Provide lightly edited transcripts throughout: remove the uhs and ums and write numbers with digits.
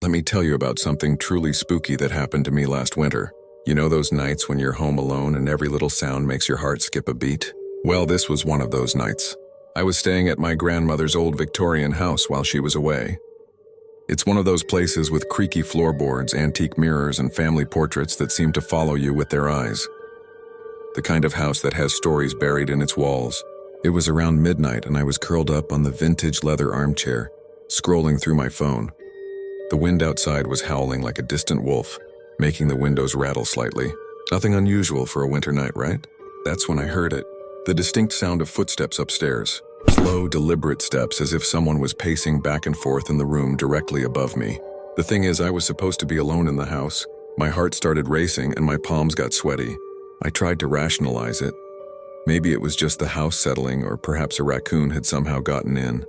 Let me tell you about something truly spooky that happened to me last winter. You know those nights when you're home alone and every little sound makes your heart skip a beat? Well, this was one of those nights. I was staying at my grandmother's old Victorian house while she was away. It's one of those places with creaky floorboards, antique mirrors, and family portraits that seem to follow you with their eyes. The kind of house that has stories buried in its walls. It was around midnight and I was curled up on the vintage leather armchair, scrolling through my phone. The wind outside was howling like a distant wolf, making the windows rattle slightly. Nothing unusual for a winter night, right? That's when I heard it. The distinct sound of footsteps upstairs. Slow, deliberate steps as if someone was pacing back and forth in the room directly above me. The thing is, I was supposed to be alone in the house. My heart started racing and my palms got sweaty. I tried to rationalize it. Maybe it was just the house settling, or perhaps a raccoon had somehow gotten in.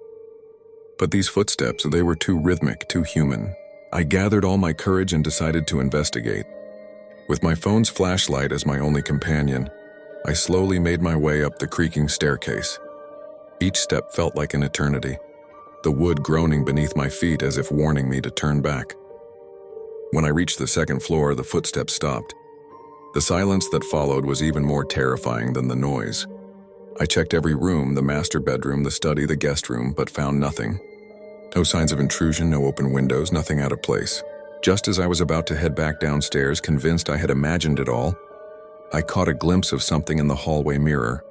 But these footsteps, they were too rhythmic, too human. I gathered all my courage and decided to investigate. With my phone's flashlight as my only companion, I slowly made my way up the creaking staircase. Each step felt like an eternity, the wood groaning beneath my feet as if warning me to turn back. When I reached the second floor, the footsteps stopped. The silence that followed was even more terrifying than the noise. I checked every room, the master bedroom, the study, the guest room, but found nothing. No signs of intrusion, no open windows, nothing out of place. Just as I was about to head back downstairs, convinced I had imagined it all, I caught a glimpse of something in the hallway mirror.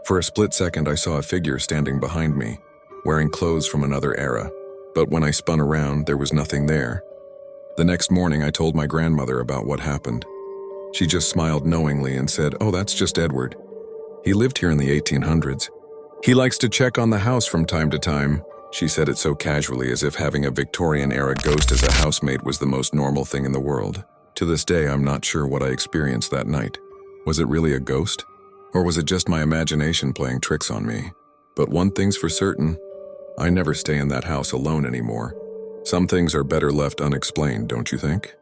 For a split second, I saw a figure standing behind me, wearing clothes from another era. But when I spun around, there was nothing there. The next morning, I told my grandmother about what happened. She just smiled knowingly and said, "Oh, that's just Edward. He lived here in the 1800s. He likes to check on the house from time to time." She said it so casually, as if having a Victorian-era ghost as a housemate was the most normal thing in the world. To this day, I'm not sure what I experienced that night. Was it really a ghost? Or was it just my imagination playing tricks on me? But one thing's for certain, I never stay in that house alone anymore. Some things are better left unexplained, don't you think?